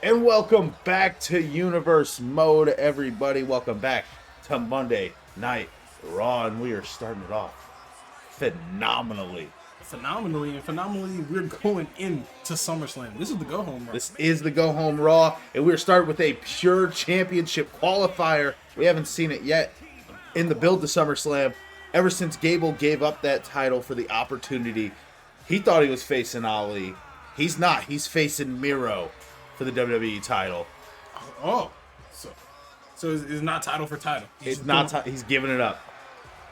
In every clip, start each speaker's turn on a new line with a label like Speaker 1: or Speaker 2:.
Speaker 1: And welcome back to Universe Mode, everybody. Welcome back to Monday Night Raw, and we are starting it off phenomenally.
Speaker 2: Phenomenally, we're going into SummerSlam. This is the go-home Raw.
Speaker 1: This is the go-home Raw, and we're starting with a pure championship qualifier. We haven't seen it yet in the build to SummerSlam. Ever since Gable gave up that title for the opportunity, he thought he was facing Ali. He's not. He's facing Miro for the WWE title.
Speaker 2: Oh, so it's not title for title.
Speaker 1: It's not. He's giving it up.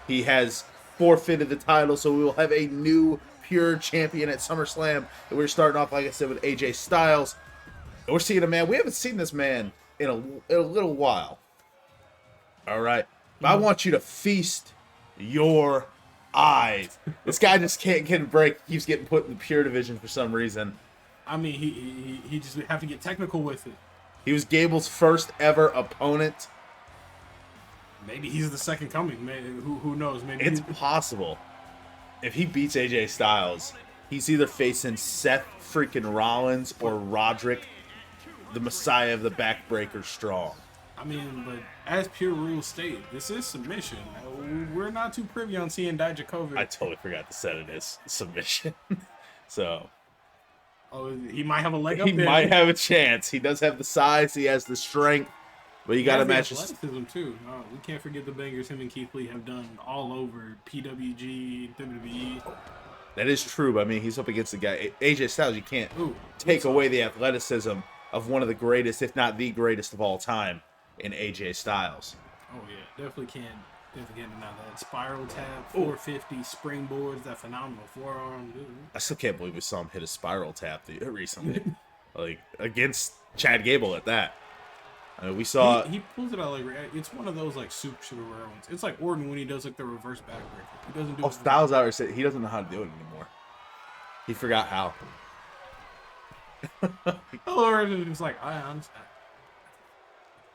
Speaker 1: He has forfeited the title, so we will have a new pure champion at SummerSlam. And we're starting off, like I said, with AJ Styles. And we're seeing a man. We haven't seen this man in a little while. All right, but I want you to feast your eyes. This guy just can't get a break. He keeps getting put in the pure division for some reason.
Speaker 2: I mean, he just have to get technical with it.
Speaker 1: He was Gable's first ever opponent.
Speaker 2: Maybe he's the second coming. Maybe, who knows? Maybe
Speaker 1: it's possible. If he beats AJ Styles, he's either facing Seth freaking Rollins or Roderick, the Messiah of the Backbreaker Strong.
Speaker 2: I mean, but as pure rules state, this is submission. We're not too privy on seeing Dijakovic.
Speaker 1: I totally forgot to set it as submission. So.
Speaker 2: Oh, he might have a leg up
Speaker 1: there. He might have a chance. He does have the size. He has the strength. But you got to match
Speaker 2: athleticism too. We can't forget the bangers him and Keith Lee have done all over PWG, WWE.
Speaker 1: That is true. But I mean, he's up against the guy AJ Styles. You can't take away the athleticism of one of the greatest, if not the greatest of all time, in AJ Styles.
Speaker 2: Oh yeah, definitely can't deny that. Spiral tap, 450 springboards, that phenomenal forearm. Dude.
Speaker 1: I still can't believe we saw him hit a spiral tap recently, like against Chad Gable at that. I mean, we saw
Speaker 2: he pulls it out like it's one of those like super rare ones. It's like Orton when he does like the reverse backbreaker. He doesn't do.
Speaker 1: Styles already said he doesn't know how to do it anymore. He forgot how.
Speaker 2: Orton was like, I understand.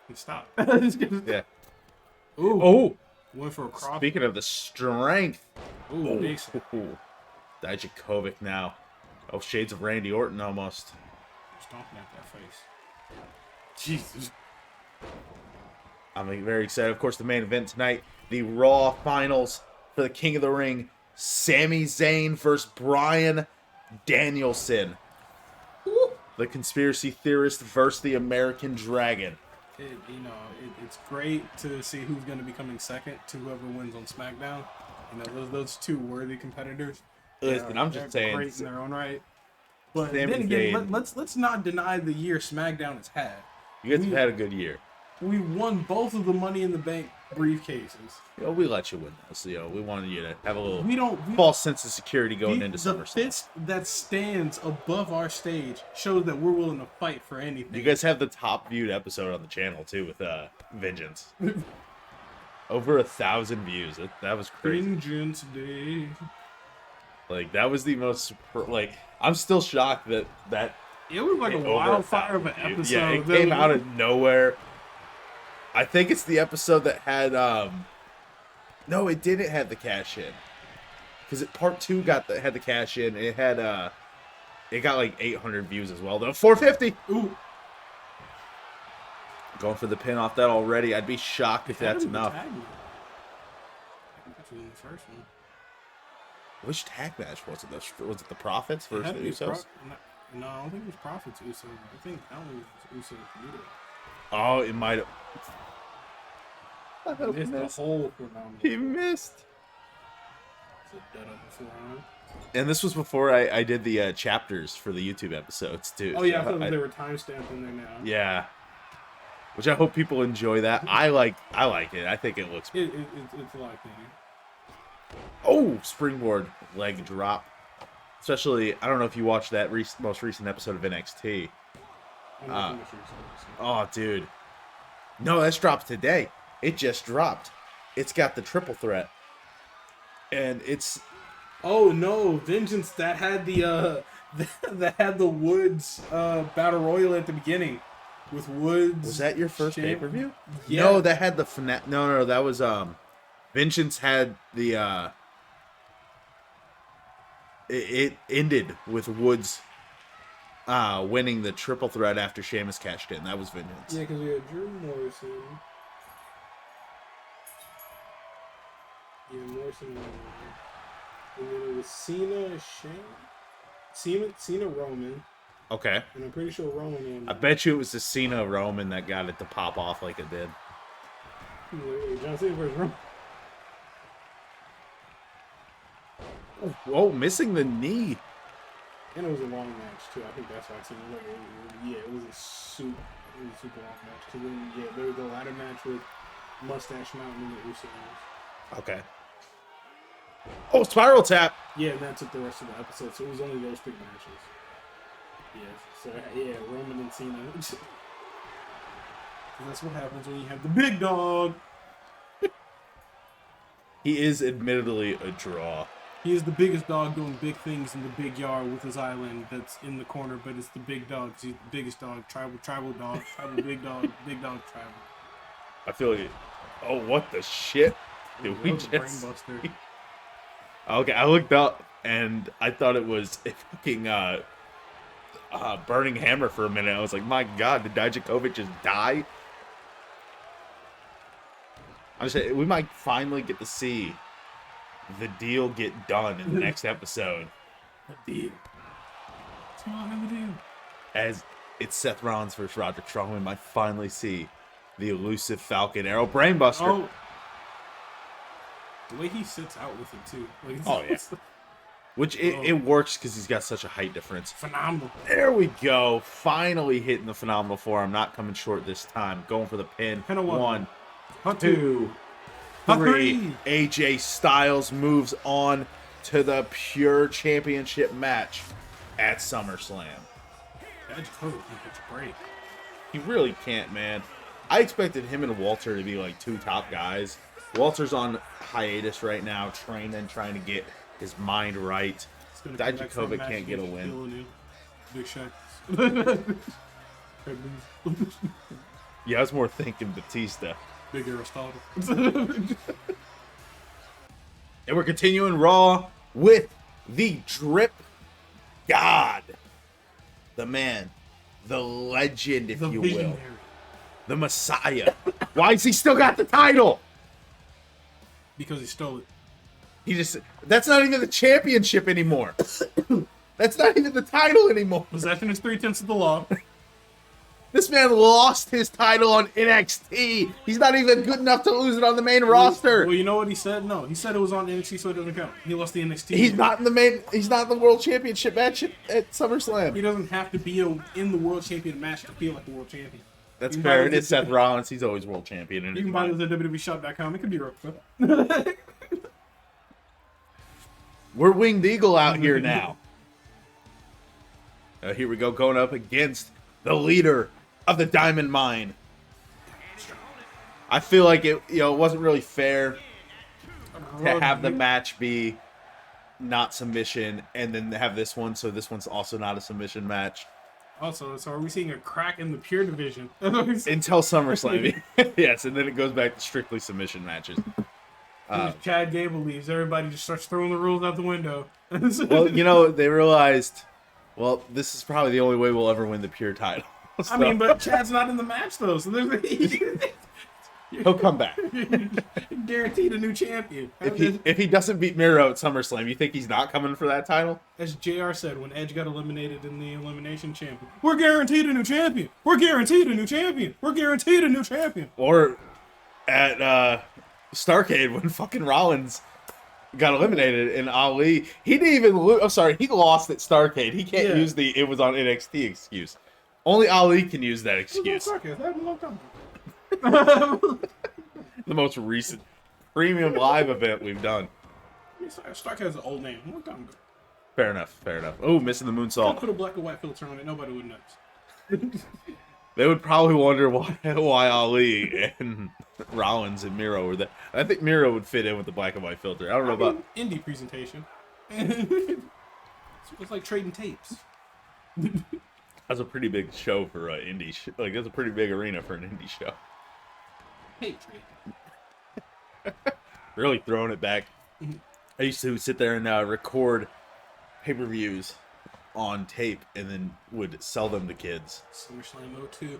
Speaker 2: He stopped.
Speaker 1: Yeah.
Speaker 2: Ooh. Oh. Went for a cross.
Speaker 1: Speaking of the strength.
Speaker 2: Ooh, big.
Speaker 1: Dijakovic now. Oh, shades of Randy Orton almost.
Speaker 2: Stomping at that face. Jesus.
Speaker 1: I'm very excited. Of course, the main event tonight, the Raw Finals for the King of the Ring. Sami Zayn versus Bryan Danielson. Ooh. The conspiracy theorist versus the American Dragon.
Speaker 2: It's great to see who's going to be coming second to whoever wins on SmackDown. Those two worthy competitors.
Speaker 1: Listen, I'm just saying,
Speaker 2: great in their own right. But then again, let's not deny the year SmackDown has had.
Speaker 1: You guys have had a good year.
Speaker 2: We won both of the Money in the Bank briefcases.
Speaker 1: We let you win those. We wanted you to have a little false sense of security going into SummerSlam.
Speaker 2: The fist that stands above our stage shows that we're willing to fight for anything.
Speaker 1: You guys have the top viewed episode on the channel too with Vengeance. Over 1,000 views. That was crazy.
Speaker 2: Vengeance Day.
Speaker 1: Like that was the most I'm still shocked that
Speaker 2: it was like a wildfire of an episode.
Speaker 1: Yeah, it came out of nowhere. I think it's the episode that had no, it didn't have the cash in. Because part 2 had the cash in. It had it got like 800 views as well though. 450.
Speaker 2: Ooh.
Speaker 1: Going for the pin off that already. I'd be shocked if that's enough. Which tag match was it? Was it the Profits versus the Usos?
Speaker 2: No, I don't think it was Profits Usos. I think that was Usos.
Speaker 1: Oh, it might have.
Speaker 2: He missed the whole
Speaker 1: He missed. And this was before I did the chapters for the YouTube episodes too.
Speaker 2: Oh yeah, I thought they were timestamped in there now.
Speaker 1: Yeah. Which I hope people enjoy that. I like it. I think it looks.
Speaker 2: It's a lot of cleaning.
Speaker 1: Oh, springboard leg drop. Especially, I don't know if you watched that most recent episode of NXT. Oh, dude. No, that's dropped today. It just dropped. It's got the triple threat. And it's...
Speaker 2: Oh, no. Vengeance, that had the Woods Battle Royal at the beginning. With Woods...
Speaker 1: Was that your first pay-per-view?
Speaker 2: Yeah.
Speaker 1: No, that had the... No, that was... Vengeance had the... It ended with Woods winning the triple threat after Sheamus cashed in. That was vengeance.
Speaker 2: Yeah, because we had Drew Morrison. Yeah, Morrison won. And then it was Cena, Roman.
Speaker 1: Okay.
Speaker 2: And I'm pretty sure Roman won.
Speaker 1: I bet you it was the Cena Roman that got it to pop off like it did.
Speaker 2: John Cena versus Roman.
Speaker 1: Whoa, missing the knee.
Speaker 2: And it was a long match too. I think that's why I seen it. Yeah, it was a super long match. Cause then, yeah, there was the ladder match with Mustache Mountain and the Usos.
Speaker 1: Okay. Oh, spiral tap.
Speaker 2: Yeah, and that took the rest of the episode. So it was only those 3 matches. Yeah. So yeah, Roman and Cena. That's what happens when you have the big dog.
Speaker 1: He is admittedly a draw.
Speaker 2: He is the biggest dog doing big things in the big yard with his island that's in the corner, but it's the big dog. He's the biggest dog, tribal dog, tribal big dog tribal.
Speaker 1: I feel like, oh, what the shit? Did we just...
Speaker 2: Brainbuster.
Speaker 1: Okay, I looked up and I thought it was a fucking burning hammer for a minute. I was like, my God, did Dijakovic just die? I was saying, we might finally get to see the deal get done in the next episode.
Speaker 2: The deal. Come on, the deal.
Speaker 1: As it's Seth Rollins versus Roderick Strong, we might finally see the elusive Falcon Arrow Brainbuster.
Speaker 2: Oh. The way he sits out with it, too. Like,
Speaker 1: Oh, yeah. Which, it works because he's got such a height difference.
Speaker 2: Phenomenal.
Speaker 1: There we go. Finally hitting the phenomenal forearm. Not coming short this time. Going for the pin. 1, 2, 3. AJ Styles moves on to the Pure Championship match at SummerSlam.
Speaker 2: Dijakovic can catch a break.
Speaker 1: He really can't, man. I expected him and Walter to be like 2 top guys. Walter's on hiatus right now, training, trying to get his mind right. Dijakovic can't get a win.
Speaker 2: Big shots.
Speaker 1: Yeah, I was more thinking Batista.
Speaker 2: Big Aristotle.
Speaker 1: And we're continuing Raw with the Drip God. The man. The legend, if you will. The Messiah. Why has he still got the title?
Speaker 2: Because he stole it.
Speaker 1: That's not even the championship anymore. That's not even the title anymore.
Speaker 2: Possession is 3/10 of the law.
Speaker 1: This man lost his title on NXT. He's not even good enough to lose it on the main roster.
Speaker 2: Well, you know what he said? No, he said it was on NXT, so it doesn't count. He lost the NXT.
Speaker 1: He's not in the main. He's not in the World Championship match at SummerSlam.
Speaker 2: He doesn't have to be in the World Champion match to feel like a World Champion.
Speaker 1: That's fair. It is Seth Rollins. He's always World Champion.
Speaker 2: You can buy it at WWEshop.com. It could be Roku.
Speaker 1: We're Winged Eagle out here now. Here we go, going up against the leader of the Diamond Mine. I feel like it wasn't really fair to have the match be not submission and then have this one, so this one's also not a submission match.
Speaker 2: Also, so are we seeing a crack in the Pure division?
Speaker 1: Until SummerSlam. Yes, and then it goes back to strictly submission matches.
Speaker 2: If Chad Gable leaves, everybody just starts throwing the rules out the window.
Speaker 1: Well, they realized, this is probably the only way we'll ever win the Pure title. So,
Speaker 2: I mean, but Chad's not in the match, though, so
Speaker 1: he'll come back.
Speaker 2: Guaranteed a new champion.
Speaker 1: If he doesn't beat Miro at SummerSlam, you think he's not coming for that title?
Speaker 2: As JR said when Edge got eliminated in the Elimination Chamber, we're guaranteed a new champion. We're guaranteed a new champion. We're guaranteed a new champion.
Speaker 1: Or at Starrcade when fucking Rollins got eliminated and Ali, he didn't even lose. I'm sorry, he lost at Starrcade. He can't use it was on NXT excuse. Only Ali can use that excuse. The most recent premium live event we've done.
Speaker 2: Stark has an old name. What time ago?
Speaker 1: Fair enough. Oh, missing the moonsault.
Speaker 2: Put a black and white filter on it. Nobody would notice.
Speaker 1: They would probably wonder why Ali and Rollins and Miro were there. I think Miro would fit in with the black and white filter. I don't know about
Speaker 2: indie presentation. It's like trading tapes.
Speaker 1: That's a pretty big show for indie. That's a pretty big arena for an indie show.
Speaker 2: Patriot.
Speaker 1: Really throwing it back. I used to sit there and record pay-per-views on tape and then would sell them to kids.
Speaker 2: SummerSlam 02.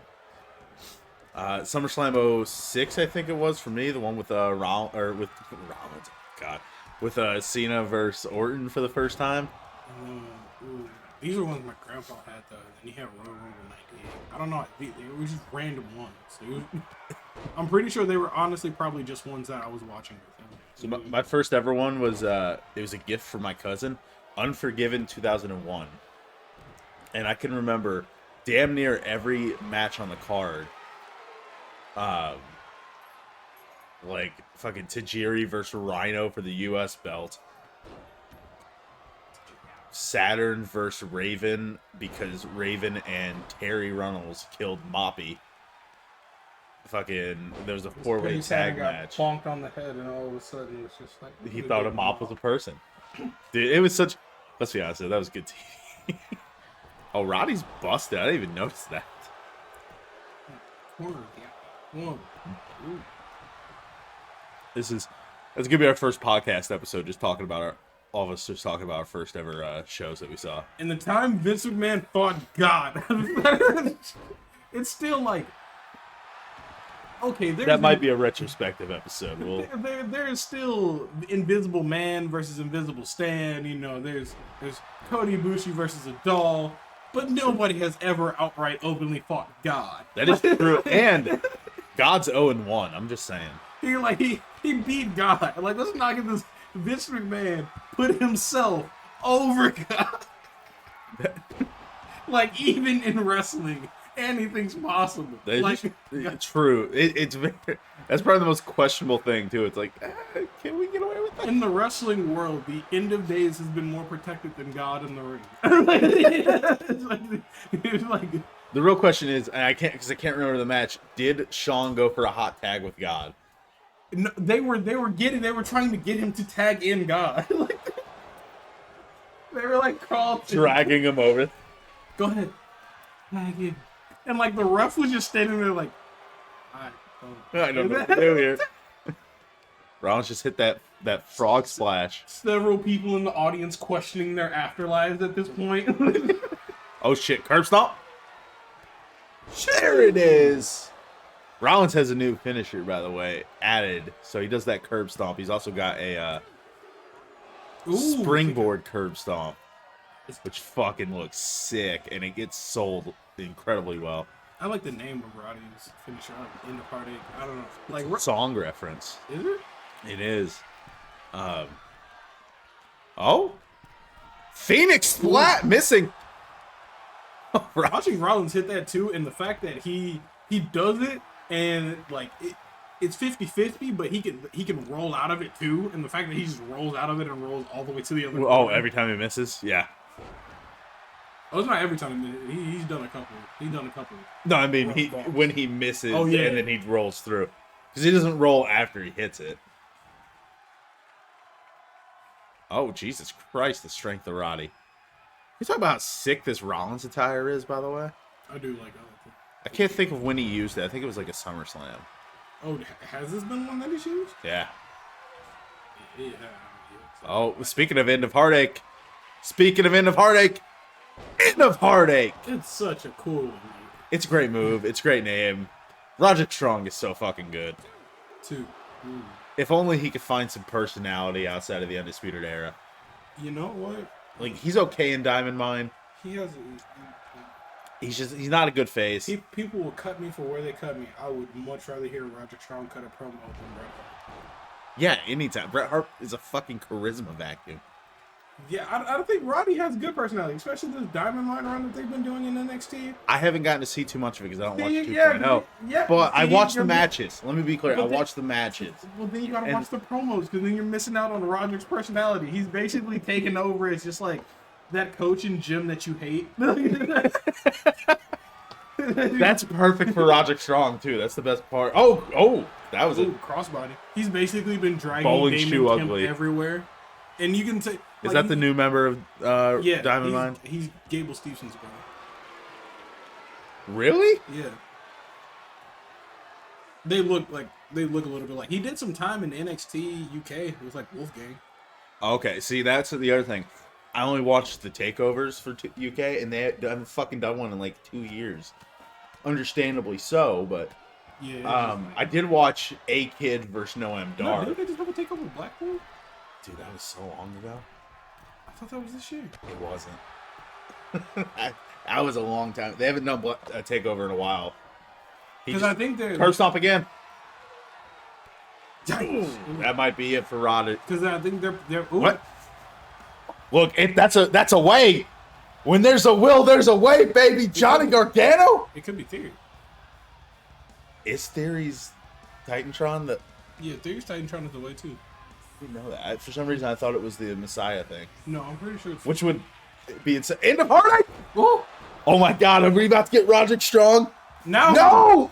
Speaker 1: SummerSlam 06, I think it was for me, the one with Rollins. God, with Cena versus Orton for the first time.
Speaker 2: These are ones my grandpa had though. And he had Royal Rumble 98. I don't know. They were just random ones. I'm pretty sure they were honestly probably just ones that I was watching with him.
Speaker 1: So my first ever one was it was a gift from my cousin, Unforgiven 2001, and I can remember damn near every match on the card. Like fucking Tajiri versus Rhino for the U.S. belt. Saturn versus Raven because Raven and Terry Runnels killed Moppy. Fucking, there was a 4-way tag match.
Speaker 2: Bonked on the head, and all of a sudden it's just like
Speaker 1: he thought a mop was a person. Dude, it was such. Let's be honest, that was good TV. Oh, Roddy's busted. I didn't even notice that. That's gonna be our first podcast episode, just talking about all of us just talking about our first ever shows that we saw.
Speaker 2: In the time Vince McMahon fought God, it's still like, okay,
Speaker 1: that might be a retrospective episode.
Speaker 2: There is still Invisible Man versus Invisible Stan. You know, there's Cody Ibushi versus a doll, but nobody has ever outright openly fought God.
Speaker 1: That is true, and God's 0-1. I'm just saying.
Speaker 2: He beat God. Like, let's not get this. Vince McMahon put himself over God. Like, even in wrestling, anything's possible.
Speaker 1: It's true. It's very, that's probably the most questionable thing too. It's like, can we get away with that?
Speaker 2: In the wrestling world, the end of days has been more protected than God in the ring. it's like
Speaker 1: the real question is, and I can't remember the match. Did Shawn go for a hot tag with God?
Speaker 2: No, they were trying to get him to tag in God. They were like
Speaker 1: dragging him over.
Speaker 2: Go ahead, tag in. And like the ref was just standing there like, I
Speaker 1: don't know what to do here. Rollins just hit that frog splash.
Speaker 2: Several people in the audience questioning their afterlives at this point.
Speaker 1: Oh shit, curb stomp. There it is. Rollins has a new finisher, by the way, added. So he does that curb stomp. He's also got a springboard curb stomp, which fucking looks sick, and it gets sold incredibly well.
Speaker 2: I like the name of Roddy's finisher, End of Heartache. I don't know, like
Speaker 1: song reference.
Speaker 2: Is it?
Speaker 1: It is. Oh, Phoenix Splat missing.
Speaker 2: Watching Rollins hit that too, and the fact that he does it. And like it's 50-50, but he can roll out of it too. And the fact that he just rolls out of it and rolls all the way to the other.
Speaker 1: Oh, every time he misses, yeah.
Speaker 2: Oh, it's not every time. He's done a couple. He's done a couple.
Speaker 1: No, I mean when he misses, and then he rolls through, because he doesn't roll after he hits it. Oh Jesus Christ! The strength of Roddy. You talk about how sick this Rollins attire is, by the way.
Speaker 2: I do like it.
Speaker 1: I can't think of when he used it. I think it was like a SummerSlam.
Speaker 2: Oh, has this been one that he's used?
Speaker 1: Yeah.
Speaker 2: Yeah.
Speaker 1: Oh, speaking of End of Heartache. End of Heartache.
Speaker 2: It's such a cool one.
Speaker 1: It's a great move. It's a great name. Roderick Strong is so fucking good. If only he could find some personality outside of the Undisputed Era.
Speaker 2: You know what?
Speaker 1: Like, he's okay in Diamond Mine.
Speaker 2: He has.
Speaker 1: He's not a good face.
Speaker 2: People will cut me for where they cut me. I would much rather hear Roderick Strong cut a promo than Bret Hart.
Speaker 1: Yeah, anytime. Bret Hart is a fucking charisma vacuum.
Speaker 2: Yeah, I don't think Roddy has good personality, especially this Diamond Mine run that they've been doing in NXT.
Speaker 1: I haven't gotten to see too much of it because I don't watch 2.0. Yeah, but I watch the matches. Let me be clear. I watch the matches.
Speaker 2: Well, then you gotta watch the promos, because then you're missing out on Roderick's personality. He's basically taken over. It's just like that coach in gym that you hate.
Speaker 1: That's perfect for Roderick Strong too. That's the best part. Oh, that was a
Speaker 2: crossbody. He's basically been dragging
Speaker 1: bowling
Speaker 2: Damon
Speaker 1: shoe
Speaker 2: Kemp
Speaker 1: ugly
Speaker 2: everywhere, and you can say,
Speaker 1: is that the new member of Diamond Mine?
Speaker 2: He's Gable Stevenson's brother.
Speaker 1: Really?
Speaker 2: Yeah. They look a little bit like he did some time in NXT UK with like Wolfgang.
Speaker 1: Okay, see that's the other thing. I only watched the takeovers for UK, and they haven't fucking done one in like 2 years. Understandably so, but
Speaker 2: Yeah.
Speaker 1: I did watch A Kid versus Noam
Speaker 2: No,
Speaker 1: Dar.
Speaker 2: didn't they just have a takeover with Blackpool?
Speaker 1: Dude, that was so long ago.
Speaker 2: I thought that was this year.
Speaker 1: It wasn't. That was a long time. They haven't done a takeover in a while.
Speaker 2: Because I think they're...
Speaker 1: Curb stomp again. That might be it for Roderick.
Speaker 2: Because I think they're ooh.
Speaker 1: What? Look, that's a way. When there's a will, there's a way, baby. Johnny Gargano.
Speaker 2: It could be Theory.
Speaker 1: Is Theory's Titantron that?
Speaker 2: Yeah, Theory's Titantron is the way too.
Speaker 1: I didn't know that. For some reason, I thought it was the Messiah thing.
Speaker 2: No, I'm pretty sure it's...
Speaker 1: Which would be insane. End of Heartache.
Speaker 2: Ooh.
Speaker 1: Oh my God! Are we about to get Roderick strong?
Speaker 2: Now.
Speaker 1: No.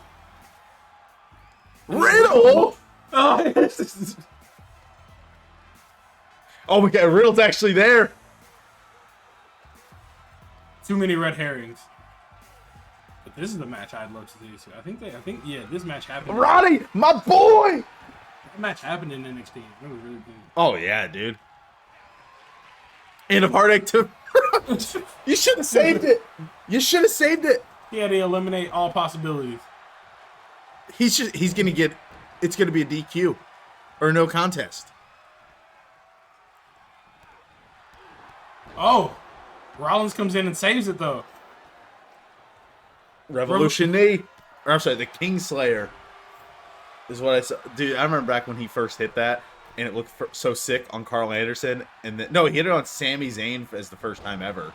Speaker 1: Riddle.
Speaker 2: Oh,
Speaker 1: Oh my God! Riddle's actually there.
Speaker 2: too many red herrings. But this is the match I'd love to see. I think yeah, this match happened.
Speaker 1: Roddy, my boy.
Speaker 2: That match happened in NXT. It was really good.
Speaker 1: Oh yeah, dude. End of Heartache too. You should have saved it. You should have saved it.
Speaker 2: He had to eliminate all possibilities.
Speaker 1: He's gonna get. It's gonna be a DQ, or no contest.
Speaker 2: Oh, Rollins comes in and saves it though.
Speaker 1: Revolution knee. Or I'm sorry, the Kingslayer is what I saw. Dude, I remember back when he first hit that, and it looked so sick on Carl Anderson. And then, no, he hit it on Sami Zayn as the first time ever.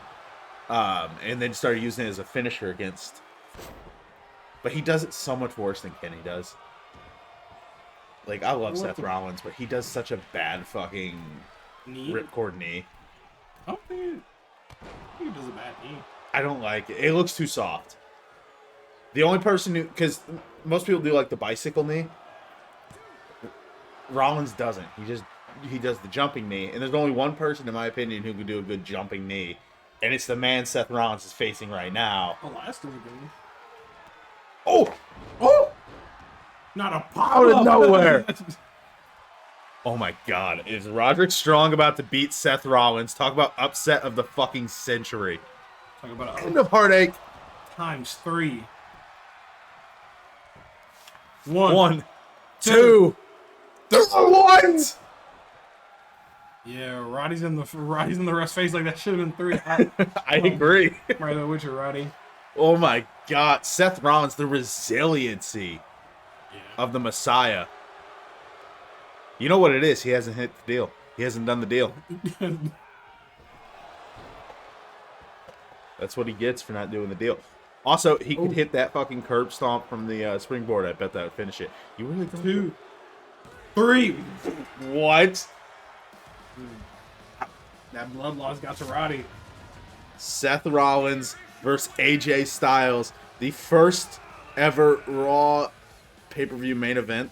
Speaker 1: And then started using it as a finisher against. But he does it so much worse than Kenny does. Like, I love Seth Rollins, but he does such a bad fucking ripcord knee.
Speaker 2: I don't think he does a bad knee.
Speaker 1: I don't like it. It looks too soft. The only person who, because most people do like the bicycle knee. Rollins doesn't. He does the jumping knee, and there's only one person, in my opinion, who can do a good jumping knee, and it's the man Seth Rollins is facing right now.
Speaker 2: Oh, last was a good one.
Speaker 1: Oh!
Speaker 2: Not a pop
Speaker 1: Out of nowhere. Oh my God! Is Roderick Strong about to beat Seth Rollins? Talk about upset of the fucking century.
Speaker 2: Talk about
Speaker 1: End of Heartache.
Speaker 2: times 3.
Speaker 1: One, two, what?
Speaker 2: Yeah, Roddy's in the ref's face like that should have been 3.
Speaker 1: I agree.
Speaker 2: Right there with you, Roddy.
Speaker 1: Oh my God, Seth Rollins, the resiliency of the Messiah. You know what it is? He hasn't hit the deal. He hasn't done the deal. That's what he gets for not doing the deal. Also, he could hit that fucking curb stomp from the springboard. I bet that would finish it. You really don't?
Speaker 2: 2, 3.
Speaker 1: What?
Speaker 2: That blood loss got to Roddy.
Speaker 1: Seth Rollins versus AJ Styles. The first ever Raw pay-per-view main event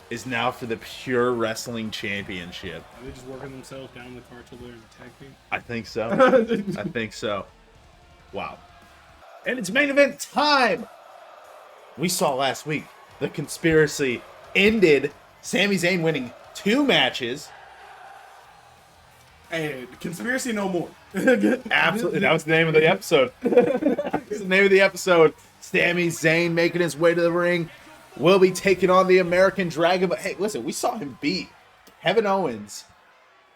Speaker 1: is now for the Pure Wrestling Championship.
Speaker 2: Are they just working themselves down the card till they're in the tag team?
Speaker 1: I think so. I think so. Wow. And it's main event time! We saw last week the conspiracy ended. Sami Zayn winning 2 matches.
Speaker 2: Hey, conspiracy no more.
Speaker 1: Absolutely. That was the name of the episode. That's the name of the episode. Sami Zayn making his way to the ring. Will be taking on the American Dragon. But hey, listen, we saw him beat Kevin Owens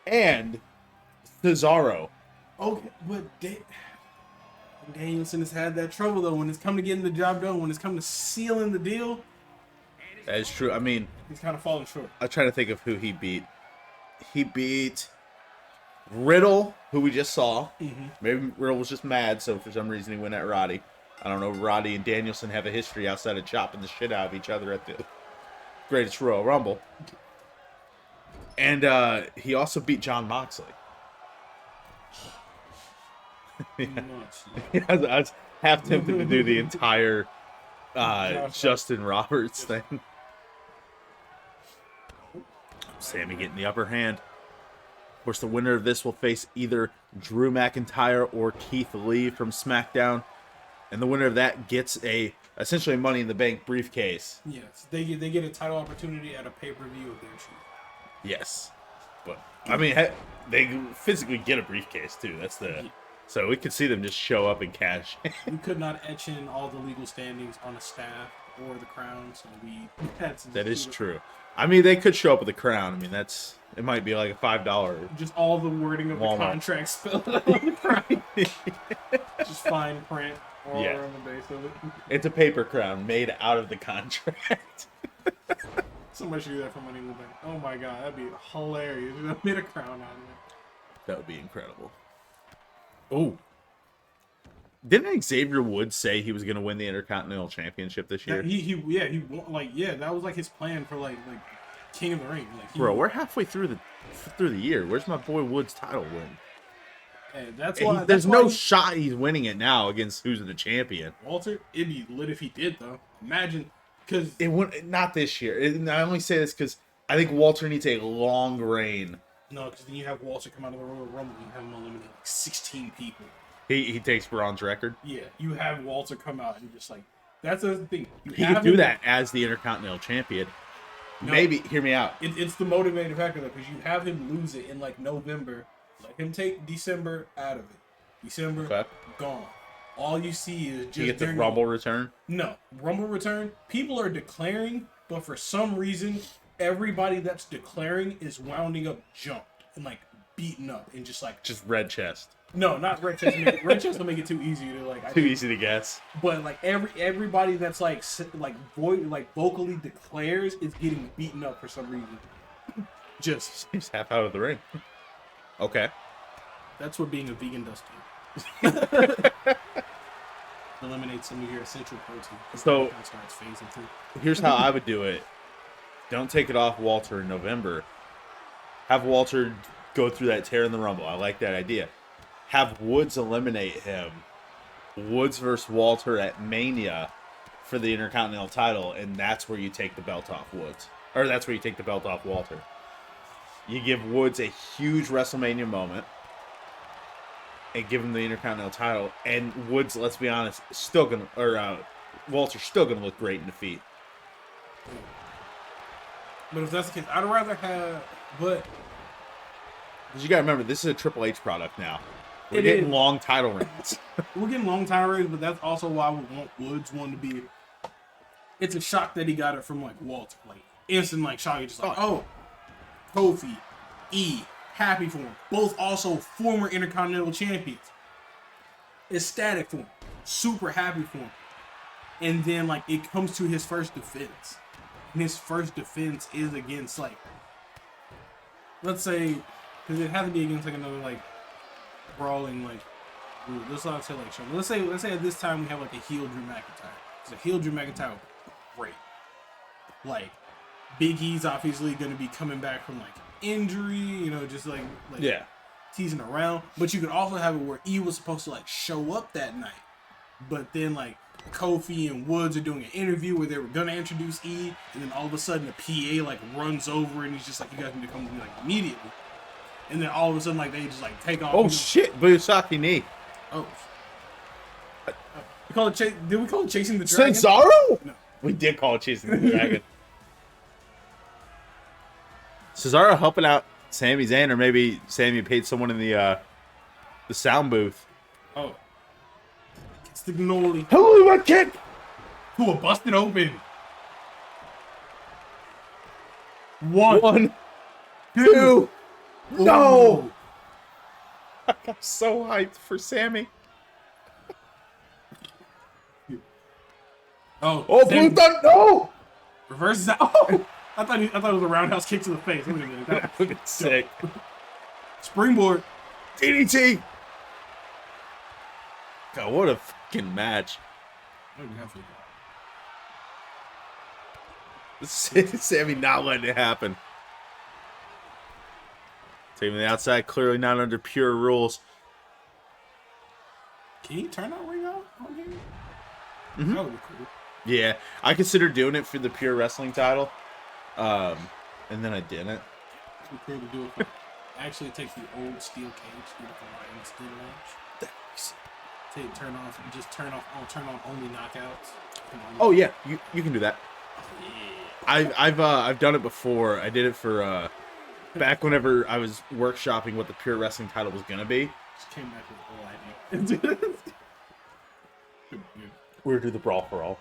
Speaker 1: and Cesaro.
Speaker 2: Okay, but Danielson has had that trouble though. When it's come to getting the job done, when it's come to sealing the deal,
Speaker 1: That is true. I mean,
Speaker 2: he's kind of falling short.
Speaker 1: I'm trying to think of who he beat. He beat Riddle, who we just saw.
Speaker 2: Mm-hmm.
Speaker 1: Maybe Riddle was just mad, so for some reason he went at Roddy. I don't know. Roddy and Danielson have a history outside of chopping the shit out of each other at the Greatest Royal Rumble. And he also beat John Moxley. Yeah. I was half tempted to do the entire Justin Roberts thing. Sami getting the upper hand. Of course, the winner of this will face either Drew McIntyre or Keith Lee from SmackDown. And the winner of that gets essentially a Money in the Bank briefcase.
Speaker 2: Yes, they get a title opportunity at a pay-per-view of their choosing.
Speaker 1: Yes. But I mean, they physically get a briefcase too. That's the so we could see them just show up and cash.
Speaker 2: We could not etch in all the legal standings on a staff or the crown, so we had to.
Speaker 1: That is true. I mean, they could show up with a crown. I mean, it might be like a $5.
Speaker 2: Just all the wording of
Speaker 1: Walmart.
Speaker 2: the contract spelled out on the crown. Just fine print all
Speaker 1: Yeah.
Speaker 2: around the base of it.
Speaker 1: It's a paper crown made out of the contract.
Speaker 2: Somebody should do that for Money in the Bank. Oh my god, that'd be hilarious. I made a crown out of it.
Speaker 1: That would be incredible. Oh. Didn't Xavier Woods say he was going to win the Intercontinental Championship this year?
Speaker 2: He that was like his plan for like King of the Ring. Like
Speaker 1: Bro, we're halfway through the year. Where's my boy Woods' title win?
Speaker 2: Hey, that's why.
Speaker 1: There's no shot he's winning it now against who's the champion.
Speaker 2: Walter, it'd be lit if he did though. Imagine, because
Speaker 1: It wouldn't. Not this year. I only say this because I think Walter needs a long reign.
Speaker 2: no, because then you have Walter come out of the Royal Rumble and have him eliminate like 16 people.
Speaker 1: He takes Braun's record.
Speaker 2: Yeah, you have Walter come out and just like that's the thing.
Speaker 1: He could do that as the Intercontinental Champion.
Speaker 2: No.
Speaker 1: Maybe, hear me out.
Speaker 2: It's the motivating factor though, because you have him lose it in like November, let him take December out of it. December
Speaker 1: Okay.
Speaker 2: gone. All you see is just
Speaker 1: You get the
Speaker 2: during
Speaker 1: Rumble return.
Speaker 2: No, Rumble return. People are declaring, but for some reason, everybody that's declaring is wounding up, jumped, and like beaten up, and just like
Speaker 1: Just red chest.
Speaker 2: no, not red chest. Red chest will make it too easy to like.
Speaker 1: Too easy to guess.
Speaker 2: But like everybody that's like vocally declares is getting beaten up for some reason. Just
Speaker 1: He's half out of the ring. Okay.
Speaker 2: that's what being a vegan does to you. Eliminate some of your essential protein.
Speaker 1: So-
Speaker 2: It starts phasing through.
Speaker 1: Here's how I would do it. Don't take it off Walter in November. Have Walter go through that tear in the Rumble. I like that idea. Have Woods eliminate him. Woods versus Walter at Mania for the Intercontinental title, and that's where you take the belt off Woods. Or that's where you take the belt off Walter. You give Woods a huge WrestleMania moment and give him the Intercontinental title, and Woods, let's be honest, Walter's still gonna look great in defeat.
Speaker 2: But if that's the case, I'd rather have. But
Speaker 1: Because you gotta remember, this is a Triple H product now. We're
Speaker 2: It
Speaker 1: getting
Speaker 2: is.
Speaker 1: long title reigns.
Speaker 2: we're getting long time reigns, but that's also why we want Woods one to be. It's a shock that he got it from like Walter, like instant like shock. You're just like, oh, Kofi, happy for him. Both also former Intercontinental champions. Ecstatic for him, super happy for him. And then like it comes to his first defense, and his first defense is against like, let's say, because it has to be against like another like brawling like. Let's not say like Shawn. Let's say at this time we have like a heel Drew McIntyre. Because a heel Drew McIntyre would be great. Like Big E's obviously going to be coming back from like injury, you know, just like
Speaker 1: Yeah.
Speaker 2: teasing around. But you could also have it where E was supposed to like show up that night, but then like Kofi and Woods are doing an interview where they were gonna introduce E, and then all of a sudden the PA like runs over and he's just like, you guys need to come to me like immediately. And then all of a sudden like they just like take off.
Speaker 1: Oh shit, Busaki knee.
Speaker 2: Oh. We call it did we call it chasing the dragon?
Speaker 1: Cesaro?
Speaker 2: No.
Speaker 1: We did call it chasing the dragon. Cesaro helping out Sami Zayn, or maybe Sami paid someone in the sound booth.
Speaker 2: It's the Gnoli.
Speaker 1: Hello, my kid!
Speaker 2: Who are busted open. One.
Speaker 1: Two. No!
Speaker 2: Ooh.
Speaker 1: I'm so hyped for Sammy.
Speaker 2: Oh,
Speaker 1: Oh,
Speaker 2: Sammy.
Speaker 1: Blue Thunder, no!
Speaker 2: Reverses out. Oh, I thought it was a roundhouse kick to the face. Wait a minute.
Speaker 1: That would be sick.
Speaker 2: Springboard.
Speaker 1: DDT! God, what a fucking match. Sammy not letting it happen. Taking the outside, clearly not under pure rules.
Speaker 2: Can you turn that ring out on here?
Speaker 1: Mhm.
Speaker 2: That would be cool.
Speaker 1: Yeah, I considered doing it for the pure wrestling title. And then I didn't.
Speaker 2: It would be cool to do it. For, actually, take the old steel cage, do the Lion steel match. Turn on only knockouts.
Speaker 1: Oh yeah, you can do that.
Speaker 2: Yeah.
Speaker 1: I've done it before. I did it for back whenever I was workshopping what the Pure Wrestling title was gonna be.
Speaker 2: Just came back with a whole idea.
Speaker 1: We're do the Brawl for All.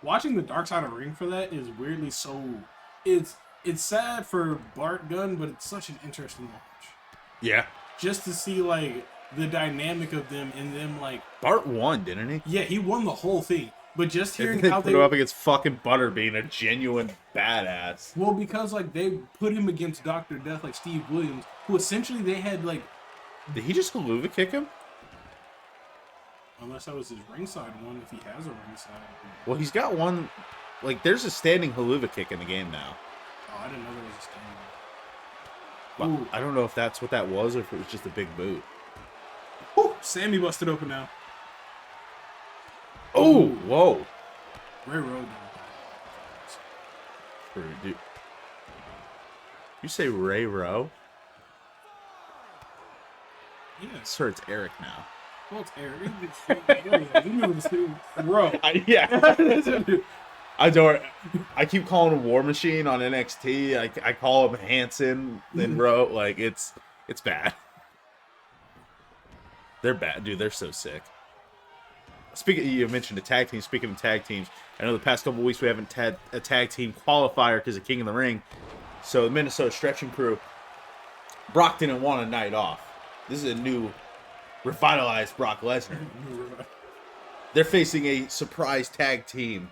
Speaker 2: Watching the Dark Side of the Ring for that is weirdly so. It's sad for Bart Gunn, but it's such an interesting watch.
Speaker 1: Yeah.
Speaker 2: Just to see like the dynamic of them and them like.
Speaker 1: Bart won, didn't he?
Speaker 2: Yeah, he won the whole thing. But just hearing
Speaker 1: they
Speaker 2: how
Speaker 1: put
Speaker 2: they
Speaker 1: him up against fucking Butter being a genuine badass.
Speaker 2: well, because like they put him against Dr. Death, like Steve Williams, who essentially they had like.
Speaker 1: Did he just haluva kick him?
Speaker 2: Unless that was his ringside one, if he has a ringside.
Speaker 1: Well, he's got one. Like, there's a standing haluva kick in the game now.
Speaker 2: Oh, I didn't know there was a standing one.
Speaker 1: I don't know if that's what that was or if it was just a big boot.
Speaker 2: Ooh, Sami busted open now.
Speaker 1: Oh, whoa.
Speaker 2: Ray Rowe.
Speaker 1: Dude. You say Ray Rowe?
Speaker 2: Yeah.
Speaker 1: Sir, it's Eric now.
Speaker 2: Well, it's Eric. You know this dude. Rowe.
Speaker 1: Yeah. I keep calling him War Machine on NXT. I call him Hanson, then Rowe. Like, it's bad. They're bad, dude. They're so sick. You mentioned a tag team. Speaking of tag teams, I know the past couple weeks we haven't had a tag team qualifier because of King of the Ring. So the Minnesota Stretching Crew, Brock didn't want a night off. This is a new, revitalized Brock Lesnar. They're facing a surprise tag team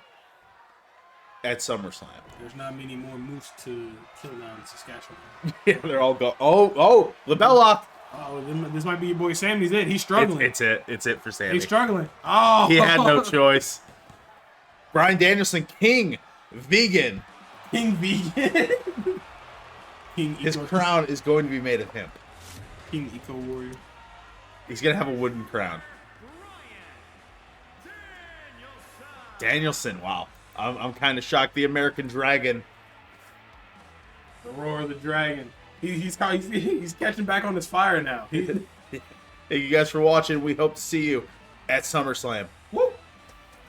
Speaker 1: at SummerSlam.
Speaker 2: There's not many more moose to kill down in Saskatchewan.
Speaker 1: Yeah, they're all go. Oh, LeBell lock.
Speaker 2: Oh, this might be your boy Sammy's it. He's struggling.
Speaker 1: It's it for Sami.
Speaker 2: He's struggling. Oh,
Speaker 1: he had no choice. Bryan Danielson, King Vegan.
Speaker 2: King Vegan. King
Speaker 1: His
Speaker 2: Eco.
Speaker 1: crown is going to be made of hemp.
Speaker 2: King Eco Warrior.
Speaker 1: He's gonna have a wooden crown. Danielson, wow. I'm kind of shocked. The American Dragon.
Speaker 2: The Roar of the Dragon. He's catching back on his fire now.
Speaker 1: Thank you guys for watching. We hope to see you at SummerSlam.
Speaker 2: Woo!